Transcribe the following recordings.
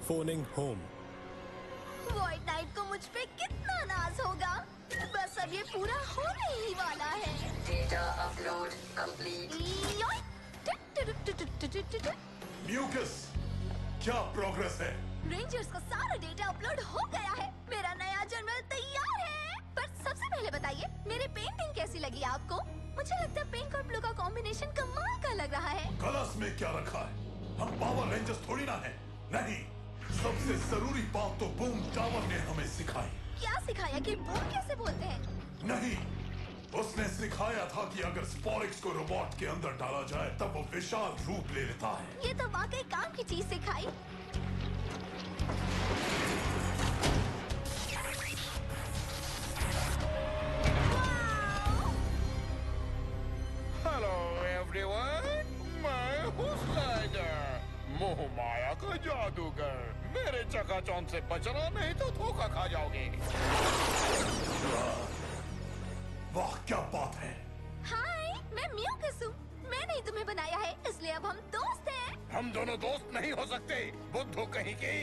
phoning home. White night को मुझ पे कितना नाज होगा। बस अब ये पूरा होने ही वाला है। Data upload complete. म्यूकस, क्या प्रोग्रेस है? रेंजर्स का सारा डेटा अपलोड हो गया है। मेरा नया जर्नल तैयार है। पर सबसे पहले बताइए, मेरी पेंटिंग कैसी लगी आपको? मुझे लगता है पिंक और ब्लू का कॉम्बिनेशन कमाल का लग रहा है। कलश में क्या रखा है? हम पावर रेंजर्स थोड़ी ना हैं। नहीं, सबसे जरूरी बात तो बूम टावर ने हमें सिखाई। क्या सिखाया कि बूम कैसे बोलते हैं? नहीं, उसने सिखाया था कि अगर स्पोरिक्स को रोबोट के अंदर डाला जाए तब वो विशाल रूप ले लेता है। ये तो वाकई काम की चीज सिखाई। हेलो एवरीवन, मैं हूँ स्लाइडर, मोह माया का जादूगर। मेरे चकाचौंध से बचना, नहीं तो धोखा खा जाओगे। वाह, क्या बात है। हाय, मैं म्यूकस हूँ। मैंने ही तुम्हें बनाया है, इसलिए अब हम दोस्त हैं। हम दोनों दोस्त नहीं हो सकते, बुद्धू कहीं की।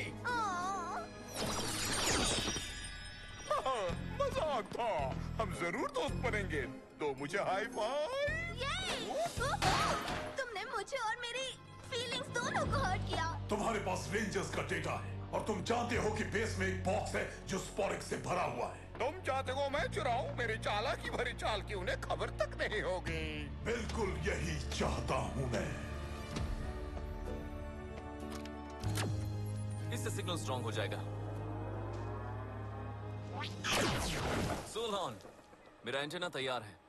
मजाक था, हम जरूर दोस्त बनेंगे। तो मुझे हाई फाइव। तुमने मुझे और मेरी फीलिंग्स दोनों को हर्ट किया। तुम्हारे पास रेंजर्स का डेटा है और तुम जानते हो कि बेस में एक बॉक्स है जो स्पोरिक्स से भरा हुआ है। तुम चाहते हो मैं चुराऊं? मेरी चालाकी भरी चाल की उन्हें खबर तक नहीं होगी। बिल्कुल यही चाहता हूँ मैं। इससे सिग्नल स्ट्रॉन्ग हो जाएगा। सोलहॉर्न, मेरा एंटेना तैयार है।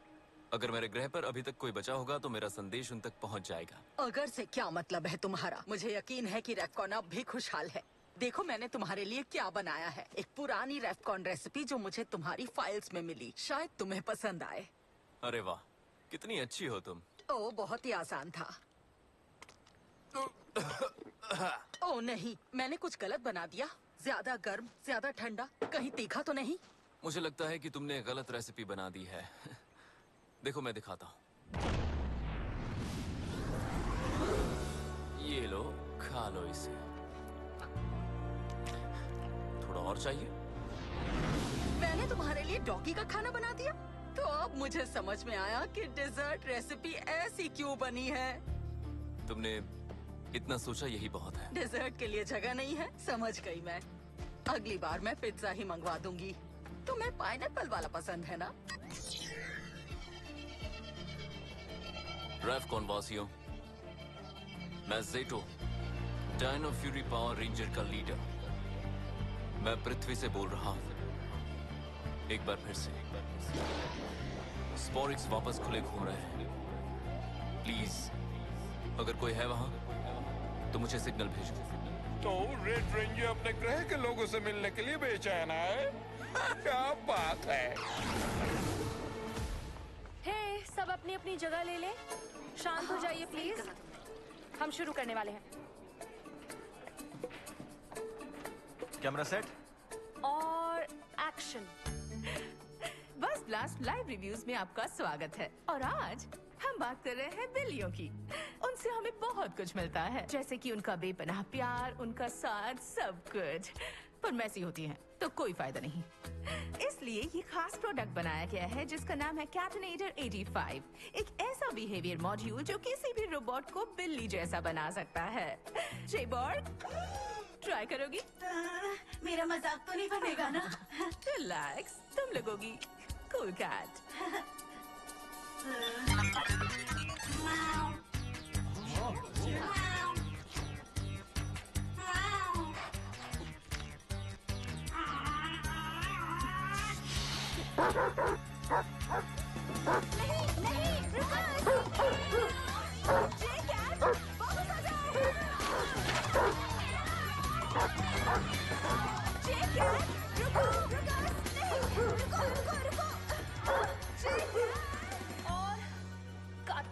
अगर मेरे ग्रह पर अभी तक कोई बचा होगा तो मेरा संदेश उन तक पहुंच जाएगा। अगर से क्या मतलब है तुम्हारा? मुझे यकीन है कि रेफकॉन अब भी खुशहाल है। देखो मैंने तुम्हारे लिए क्या बनाया है। एक पुरानी रेफकॉन रेसिपी जो मुझे तुम्हारी फाइल्स में मिली। शायद तुम्हें पसंद आए। अरे वाह, कितनी अच्छी हो तुम। ओ, बहुत ही आसान था। ओ नहीं, मैंने कुछ गलत बना दिया। ज्यादा गर्म, ज्यादा ठंडा, कहीं तीखा तो नहीं? मुझे लगता है कि तुमने गलत रेसिपी बना दी है। देखो मैं दिखाता हूँ। ये लो, खा लो इसे। थोड़ा और चाहिए? मैंने तुम्हारे लिए डॉगी का खाना बना दिया। तो अब मुझे समझ में आया कि डेजर्ट रेसिपी ऐसी क्यों बनी है। तुमने इतना सोचा, यही बहुत है। डेजर्ट के लिए जगह नहीं है, समझ गई मैं। अगली बार मैं पिज्जा ही मंगवा दूंगी। तुम्हें पाइनएप्पल वाला पसंद है ना? रेफकॉन वासियों, मैं ज़ेटो, डायनो फ्यूरी पावर रेंजर का लीडर। मैं पृथ्वी से बोल रहा हूँ। एक बार फिर से। स्पोरिक्स वापस खुले घूम रहे हैं। प्लीज, अगर कोई है वहाँ तो मुझे सिग्नल भेजो। तो रेड रेंजर अपने ग्रह के लोगों से मिलने के लिए बेचैन है। क्या बात है। हे, सब अपनी अपनी जगह ले ले। शांत हो जाइए प्लीज। हम शुरू करने वाले हैं। कैमरा सेट और एक्शन। बस ब्लास्ट लाइव रिव्यूज में आपका स्वागत है। और आज हम बात कर रहे हैं बिल्लियों की। उनसे हमें बहुत कुछ मिलता है, जैसे कि उनका बेपनाह प्यार, उनका साथ, सब कुछ। पर मैसी होती हैं तो कोई फायदा नहीं। इसलिए ये खास प्रोडक्ट बनाया गया है जिसका नाम है कैटनेटर 85। एक ऐसा बिहेवियर मॉड्यूल जो किसी भी रोबोट को बिल्ली जैसा बना सकता है। जेबॉर्ग, ट्राई करोगी? मेरा मजाक तो नहीं बनेगा ना? रिलैक्स, तुम लगोगी कूल कैट। नहीं नहीं, जे कैट, वापस आ जाओ। जे कैट, रुको, नहीं, रुको। जे कैट। और कट।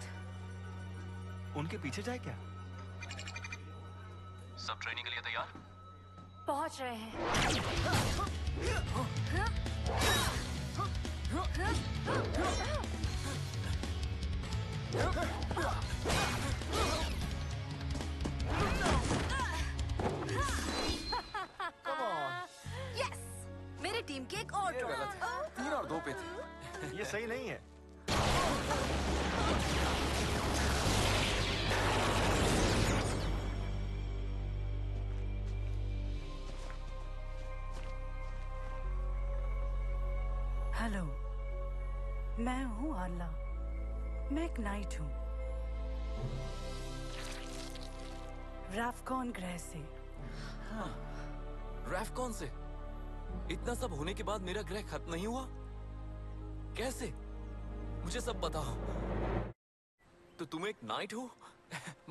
उनके पीछे जाए क्या? सब ट्रेनिंग के लिए तैयार? पहुंच रहे हैं। ये सही नहीं है। हेलो, मैं हूँ आर्ला। मैं एक नाइट हूँ, रैफकॉन ग्रह से। रैफकॉन से? इतना सब होने के बाद मेरा ग्रह खत्म नहीं हुआ? कैसे? मुझे सब बताओ। तो तुम एक नाइट हो?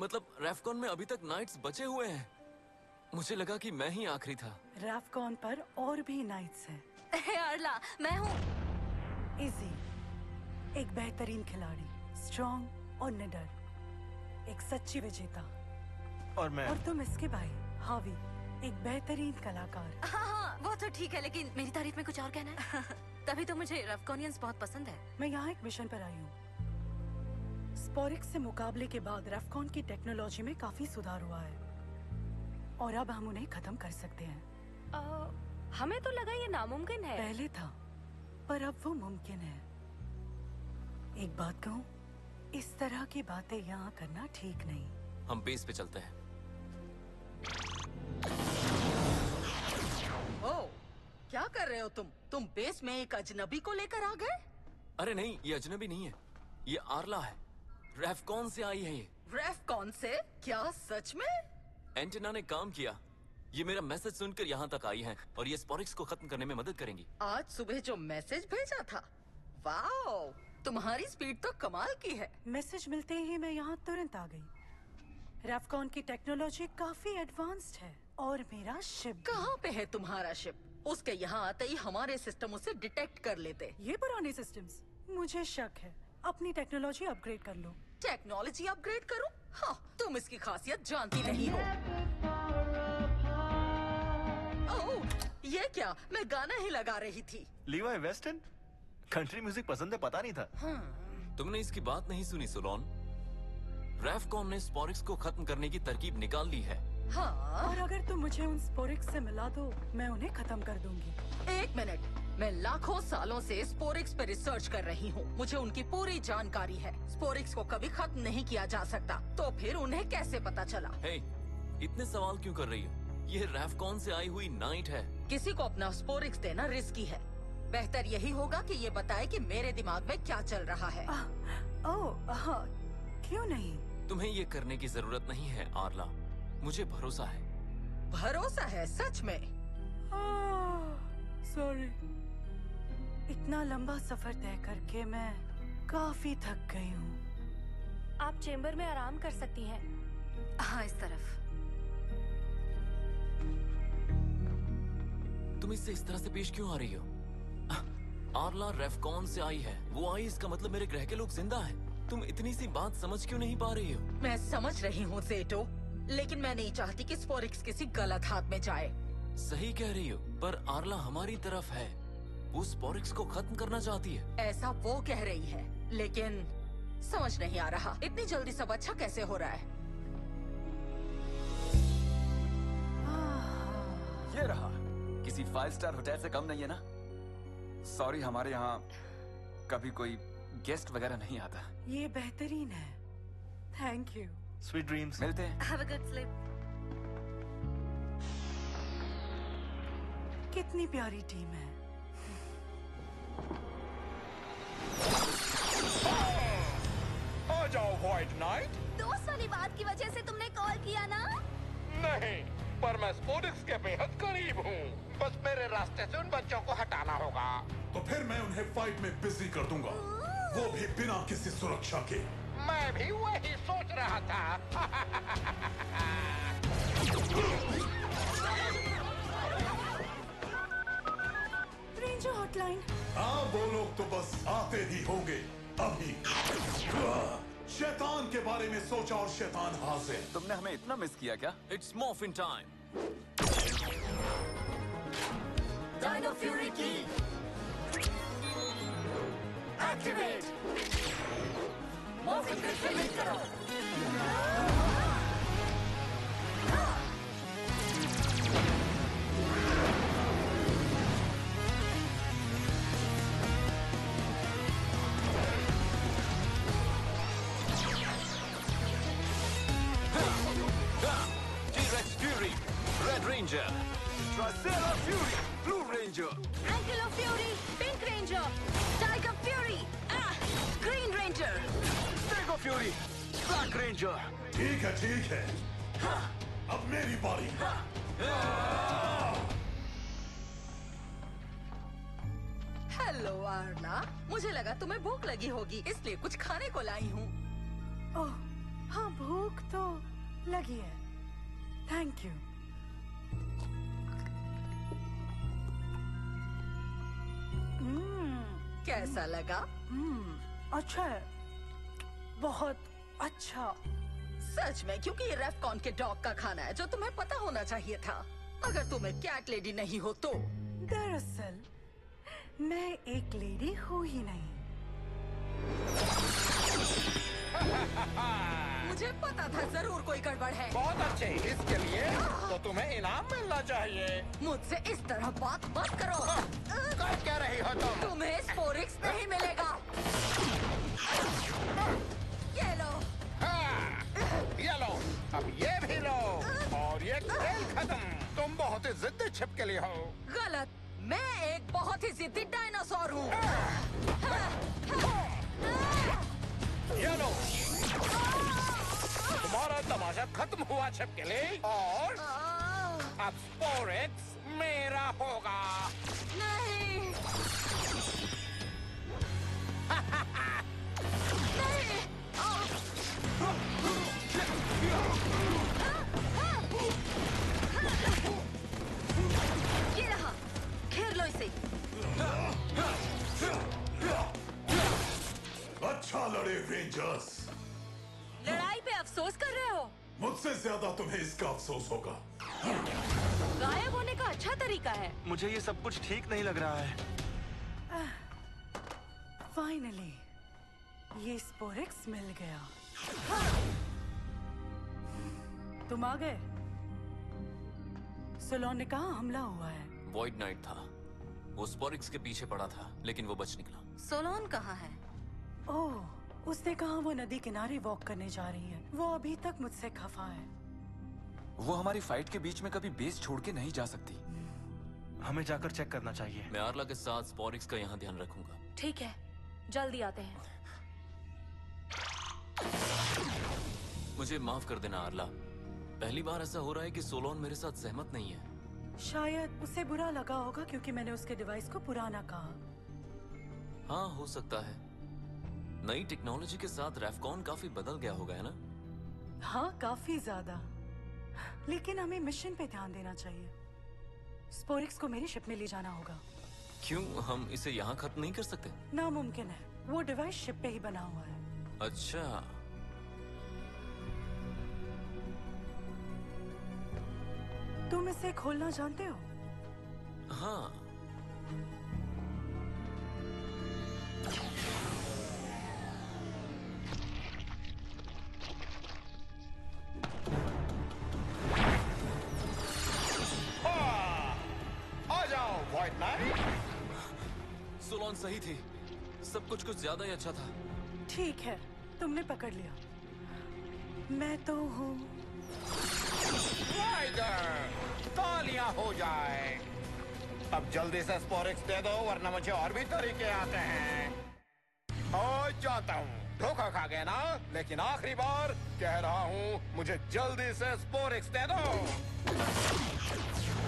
मतलब रैफकॉन में अभी तक नाइट्स बचे हुए हैं? मुझे लगा कि मैं ही आखिरी था। रैफकॉन पर और भी नाइट्स हैं। आर्ला, मैं हूँ इजी, एक बेहतरीन खिलाड़ी, स्ट्रॉन्ग और निडर, एक सच्ची विजेता। और मैं? और तुम इसके भाई हावी, एक बेहतरीन कलाकार। हाँ, वो तो ठीक है, लेकिन मेरी तारीफ में कुछ और कहना है? तभी तो मुझे रैफकॉनियंस बहुत पसंद है। मैं यहाँ एक मिशन पर आई हूँ। स्पोरिक्स से मुकाबले के बाद रैफकॉन की टेक्नोलॉजी में काफी सुधार हुआ है और अब हम उन्हें खत्म कर सकते हैं। हमें तो लगा ये नामुमकिन है। पहले था, पर अब वो मुमकिन है। एक बात कहूँ, इस तरह की बातें यहाँ करना ठीक नहीं। हम बेस पे चलते हैं। ओह, क्या कर रहे हो तुम? तुम बेस में एक अजनबी को लेकर आ गए? अरे नहीं, ये अजनबी नहीं है, ये आर्ला है। रैफकॉन से आई है ये। रैफकॉन से? क्या सच में? एंटेना ने काम किया। ये मेरा मैसेज सुनकर यहाँ तक आई हैं और ये स्पोरिक्स को खत्म करने में मदद करेंगी। आज सुबह जो मैसेज भेजा था, वाओ, तुम्हारी स्पीड तो कमाल की है। मैसेज मिलते ही मैं यहाँ तुरंत आ गई। रैफकॉन की टेक्नोलॉजी काफी एडवांस्ड है और मेरा शिप। कहाँ पे है तुम्हारा शिप? उसके यहाँ आते ही हमारे सिस्टम उसे डिटेक्ट कर लेते। ये पुराने सिस्टम्स, मुझे शक है। अपनी टेक्नोलॉजी अपग्रेड कर लो। टेक्नोलॉजी अपग्रेड करूं? हाँ, तुम इसकी खासियत जानती नहीं हो। ओह, ये क्या? मैं गाना ही लगा रही थी। लीवाई वेस्टन? कंट्री म्यूजिक पसंद है, पता नहीं था। तुमने इसकी बात नहीं सुनी सोलोन? रैफकॉन ने स्पोरिक्स को खत्म करने की तरकीब निकाल ली है। हाँ? और अगर तुम मुझे उन स्पोरिक्स से मिला दो, मैं उन्हें खत्म कर दूंगी। एक मिनट, मैं लाखों सालों से स्पोरिक्स पे रिसर्च कर रही हूँ। मुझे उनकी पूरी जानकारी है। स्पोरिक्स को कभी खत्म नहीं किया जा सकता, तो फिर उन्हें कैसे पता चला? हे, इतने सवाल क्यों कर रही हो? ये रैफकॉन से आई हुई नाइट है। किसी को अपना स्पोरिक्स देना रिस्की है। बेहतर यही होगा कि ये बताए कि मेरे दिमाग में क्या चल रहा है। ओह, हाँ, क्यों नहीं? तुम्हें ये करने की जरूरत नहीं है आर्ला, मुझे भरोसा है। भरोसा है? सच में? सॉरी। इतना लंबा सफर तय करके मैं काफी थक गई हूँ। आप चेम्बर में आराम कर सकती हैं। हाँ, इस तरफ। तुम इससे इस तरह से पेश क्यों आ रही हो? आर्ला रैफकॉन से आई है। वो आई, इसका मतलब मेरे ग्रह के लोग जिंदा हैं। तुम इतनी सी बात समझ क्यों नहीं पा रही हो? मैं समझ रही हूँ ज़ेटो, लेकिन मैं नहीं चाहती कि स्पोरिक्स किसी गलत हाथ में जाए। सही कह रही हो, पर आर्ला हमारी तरफ है। वो स्पोरिक्स को खत्म करना चाहती है। ऐसा वो कह रही है, लेकिन समझ नहीं आ रहा इतनी जल्दी सब अच्छा कैसे हो रहा है। ये रहा, किसी 5 स्टार होटल से कम नहीं है ना? सॉरी, हमारे यहाँ कभी कोई गेस्ट वगैरह नहीं आता। ये बेहतरीन है, थैंक यू। Sweet dreams. मिलते हैं। Have a good sleep. कितनी प्यारी टीम है। आ जाओ व्हाइट नाइट। दोस्त वाली बात की वजह से तुमने कॉल किया ना? नहीं, पर मैं स्पोरिक्स के बेहद करीब हूँ। बस मेरे रास्ते से उन बच्चों को हटाना होगा। तो फिर मैं उन्हें फाइट में बिजी कर दूंगा, वो भी बिना किसी सुरक्षा के। मैं भी वही सोच रहा था। Ranger hotline. हाँ, वो लोग तो बस आते ही होंगे अभी। शैतान के बारे में सोचा और शैतान हाजिर। तुमने हमें इतना मिस किया क्या? It's morphin time. Dino Fury Key. Activate. Morphin Grid release करो। Ranger, Tricera Fury, Blue Ranger, Ankylo Fury, Pink Ranger, Tiger Fury, Green Ranger. Stego Fury, Black Ranger. ठीक है अब मेरी बारी। हेलो आर्ला, मुझे लगा तुम्हें भूख लगी होगी, इसलिए कुछ खाने को लाई हूँ। ओह हाँ, भूख तो लगी है। Thank you. कैसा लगा? अच्छा है, बहुत अच्छा। सच में, क्योंकि ये रेफकॉन के डॉग का खाना है, जो तुम्हें पता होना चाहिए था, अगर तुम एक कैट लेडी नहीं हो तो। दरअसल मैं एक लेडी हूँ ही नहीं। मुझे पता था जरूर कोई गड़बड़ है। बहुत अच्छे, इसके लिए तो तुम्हें इनाम मिलना चाहिए। मुझसे इस तरह बात मत करो। क्या कह रही हो तुम? तुम्हें स्पोरिक्स नहीं मिलेगा। ये लो। ये लो, अब ये भी लो, और ये खेल खत्म। तुम बहुत ही जिद्दी छिपकली हो। गलत, मैं एक बहुत ही जिद्दी डायनासोर हूँ। ये लो, तुम्हारा तमाशा खत्म हुआ छिपकली, और अब स्पोरिक्स मेरा होगा। नहीं। ये रहा, घेर लो इसे। अच्छा लड़े रेंजर्स। लड़ाई पे अफसोस कर रहे हो? मुझसे ज्यादा तुम्हें इसका अफसोस होगा। गायब होने का अच्छा तरीका है। मुझे ये सब कुछ ठीक नहीं लग रहा है। फाइनली ये स्पोरिक्स मिल गया। तुम आ गए। सोलोन ने कहा हमला हुआ है। वॉइड नाइट था, वो स्पोरिक्स के पीछे पड़ा था, लेकिन वो बच निकला। सोलोन कहाँ है? ओह, उसने कहा वो नदी किनारे वॉक करने जा रही है। वो अभी तक मुझसे खफा है। वो हमारी फाइट के बीच में कभी बेस छोड़ के नहीं जा सकती। हमें जाकर चेक करना चाहिए। मैं आर्ला के साथ स्पोरिक्स का यहाँ ध्यान रखूंगा। ठीक है, जल्दी आते हैं। मुझे माफ कर देना आर्ला, पहली बार ऐसा हो रहा है कि सोलोन मेरे साथ सहमत नहीं है। शायद उसे बुरा लगा होगा क्योंकि मैंने उसके डिवाइस को पुराना कहा। हाँ, हो सकता है। नई टेक्नोलॉजी के साथ रेफकॉन काफी बदल गया होगा, है ना? हाँ, काफी ज्यादा। लेकिन हमें मिशन पे ध्यान देना चाहिए। स्पोरिक्स को मेरी शिप में ले जाना होगा। क्यों, हम इसे यहाँ खत्म नहीं कर सकते? नामुमकिन है, वो डिवाइस शिप पे ही बना हुआ है। अच्छा, तुम इसे खोलना जानते हो? हाँ। आ जाओ व्हाइट नाइट। सोलोन सही थी, सब कुछ ज्यादा ही अच्छा था। ठीक है, तुमने पकड़ लिया। मैं तो हूँ। राइडर, तालियां हो जाए। अब जल्दी से स्पोरिक्स दे दो, वरना मुझे और भी तरीके आते हैं। ओ, जाता हूँ, धोखा खा गया ना, लेकिन आखिरी बार कह रहा हूँ, मुझे जल्दी से स्पोरिक्स दे दो।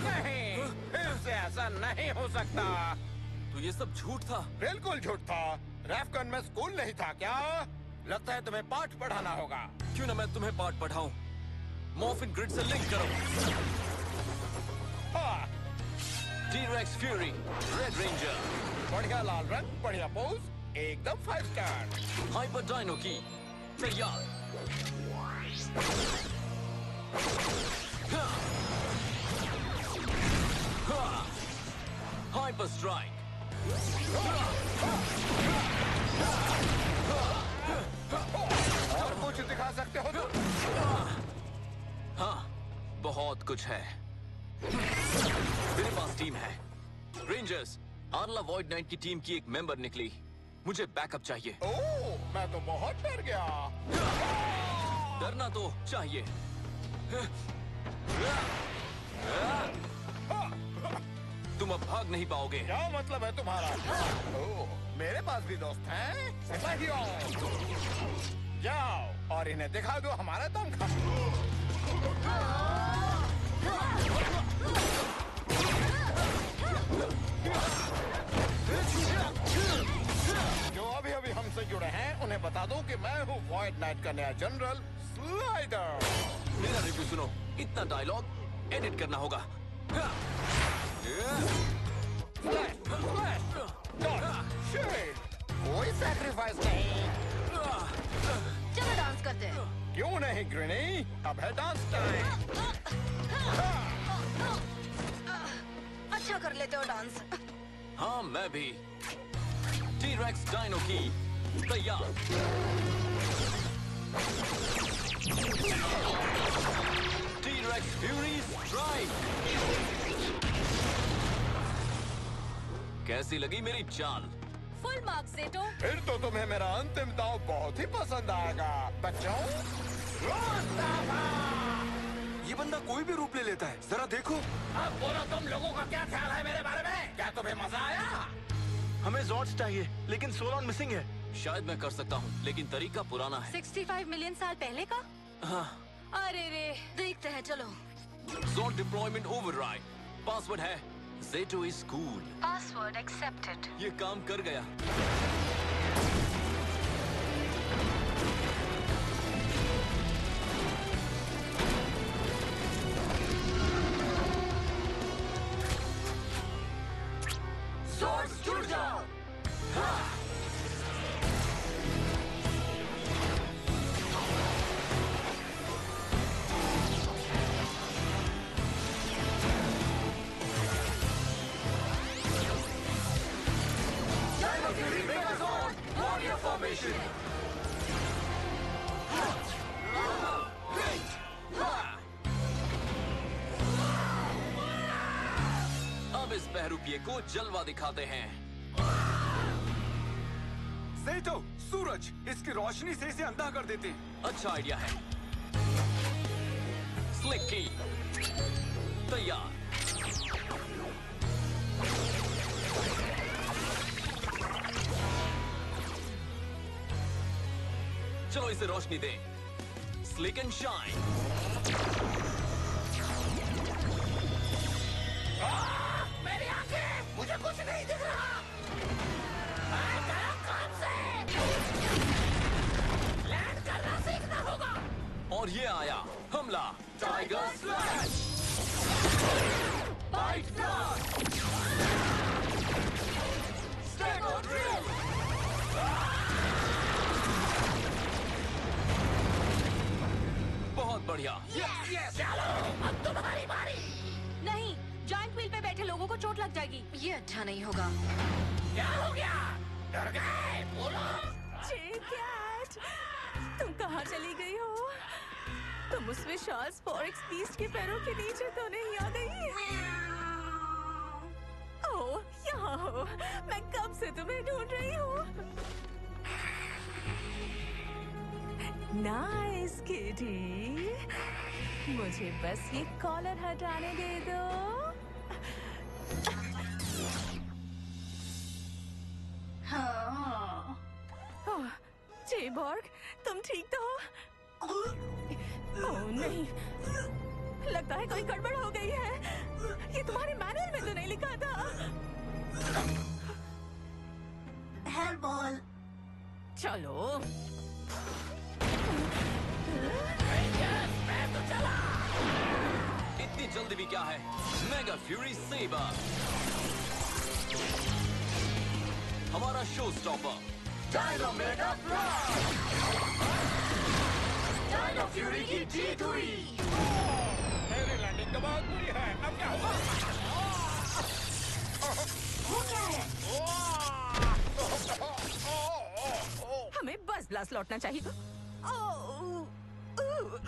नहीं, फिर से ऐसा नहीं हो सकता। तो ये सब झूठ था? बिल्कुल झूठ था। रेफकॉन में स्कूल नहीं था क्या? लगता है तुम्हें पाठ पढ़ाना होगा। क्यों ना मैं तुम्हें पाठ पढ़ाऊं। मॉर्फिन ग्रिड से लिंक करो। T-Rex Fury, Red Ranger। बढ़िया लाल रंग, बढ़िया पोज, एकदम 5 स्टार। हाइपर डायनो की तैयार। Hyper strike. और कुछ दिखा सकते हो तुम? हाँ, बहुत कुछ है। मेरे पास टीम है। रेंजर्स, आर्ला वॉइड नाइट की टीम की एक मेंबर निकली। मुझे बैकअप चाहिए। ओह, मैं तो बहुत डर गया। डरना तो चाहिए। तुम अब भाग नहीं पाओगे। क्या मतलब है तुम्हारा? ओह, मेरे पास भी दोस्त हैं। सिपाहियों, जाओ और इन्हें दिखा दो हमारा दमखम। जो अभी अभी हमसे जुड़े हैं उन्हें बता दो कि मैं हूँ वॉइड नाइट का नया जनरल स्लाइडर। मेरा रिव्यू सुनो, इतना डायलॉग एडिट करना होगा। कोई सैक्रिफाइस नहीं। चलो डांस करते हैं। क्यों नहीं ग्रेनी, अब है डांस टाइम। अच्छा कर लेते हो डांस। हाँ मैं भी। टी-रेक्स डायनो की तैयार। T-rex fury strike. कैसी लगी मेरी चाल? Full marks सेटो। फिर तो तुम्हें मेरा अंतिम दाव बहुत ही पसंद आएगा बच्चों। ये बंदा कोई भी रूप ले लेता है, जरा देखो। अब बोलो तुम लोगों का क्या ख्याल है मेरे बारे में? क्या तुम्हें मजा आया? हमें जॉर्ज चाहिए, लेकिन सोलॉन मिसिंग है। शायद मैं कर सकता हूँ, लेकिन तरीका पुराना है। 65 मिलियन साल पहले का? हाँ। अरे रे, देखते हैं चलो। Zord deployment override. पासवर्ड है Zeto is cool. Password accepted. ये काम कर गया। Zords जुड़ जाओ। अब इस बहरूपिये को जलवा दिखाते हैं। ज़ेटो, सूरज, इसकी रोशनी से इसे अंधा कर देते हैं। अच्छा आइडिया है। स्लिक की तैयार। चलो इसे रोशनी दें। Slick and shine. मेरी आंखें, मुझे कुछ नहीं दिख रहा। लैंड करना सीखना होगा। और ये आया हमला tiger slash. Bite blast. Stego drill. बहुत बढ़िया। चलो अब तुम्हारी बारी। नहीं, जॉइंट व्हील पे बैठे लोगों को चोट लग जाएगी। ये अच्छा नहीं होगा। क्या हो गया? डर गए? बोलो। कैट, तुम कहाँ चली गई हो? तुम उस विशाल स्पोरेक्स बीस्ट के पैरों के नीचे तो नहीं आ गई? ओह, यहाँ हो। मैं कब से तुम्हें ढूंढ रही हूँ। Nice kitty. मुझे बस ये कॉलर हटाने दे दो। हाँ। जेबॉर्ग, तुम ठीक तो हो? ओह नहीं, लगता है कोई गड़बड़ हो गई है। ये तुम्हारे मैनुअल में तो नहीं लिखा था। Help ball. चलो। मैं तो चला। इतनी जल्दी भी क्या है? Mega fury saber. हमारा showstopper dino mega dino fury की जीत हुई। मेरी लैंडिंग तो बहुत बुरी है। अब क्या होगा? वो क्या है? हमें बस ब्लास्ट लौटना चाहिए।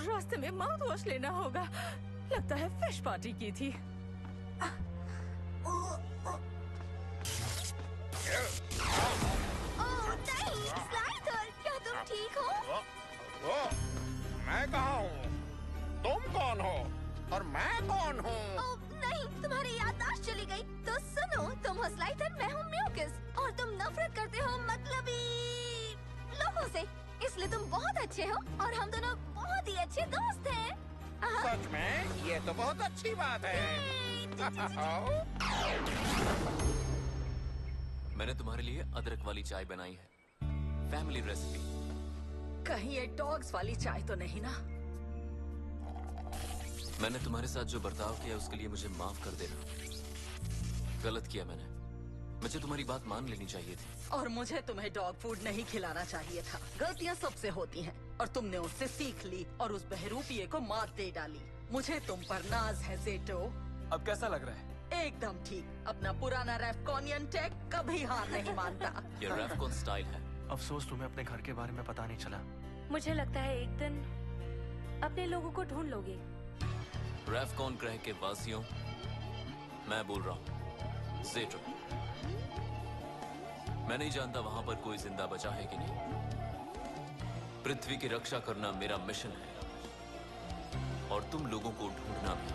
रास्ते में माउथ वॉश लेना होगा। लगता है फिश पार्टी की थी। नहीं, स्लाइडर, क्या तुम ठीक हो? मैं कहाँ हूँ? तुम कौन हो? और मैं कौन हूँ? नहीं, तुम्हारी याददाश्त चली गई। तो सुनो, तुम हो स्लाइथर, मैं हूँ म्यूकस, और तुम नफरत करते हो मतलबी लोगों से। इसलिए तुम बहुत अच्छे हो और हम दोनों बहुत ही अच्छे दोस्त हैं। सच में? ये तो बहुत अच्छी बात है। मैंने तुम्हारे लिए अदरक वाली चाय बनाई है, फैमिली रेसिपी। कहीं ये डॉग्स वाली चाय तो नहीं ना? मैंने तुम्हारे साथ जो बर्ताव किया उसके लिए मुझे माफ कर देना। गलत किया मैंने। मुझे तुम्हारी बात मान लेनी चाहिए थी। और मुझे तुम्हें डॉग फूड नहीं खिलाना चाहिए था। गलतियाँ सबसे होती हैं और तुमने उससे सीख ली और उस बहरूपिये को मात दे डाली। मुझे तुम पर नाज है ज़ेटो। अब कैसा लग रहा है? एकदम ठीक। अपना पुराना रेफकॉनियन टेक कभी हार नहीं मानता। ये रेफकॉन स्टाइल है। अफसोस तुम्हें अपने घर के बारे में पता नहीं चला। मुझे लगता है एक दिन अपने लोगों को ढूंढ लोगे। रेफकॉन ग्रह के वासियों, मैं बोल रहा हूँ ज़ेटो। मैं नहीं जानता वहां पर कोई जिंदा बचा है कि नहीं। पृथ्वी की रक्षा करना मेरा मिशन है और तुम लोगों को ढूंढना भी।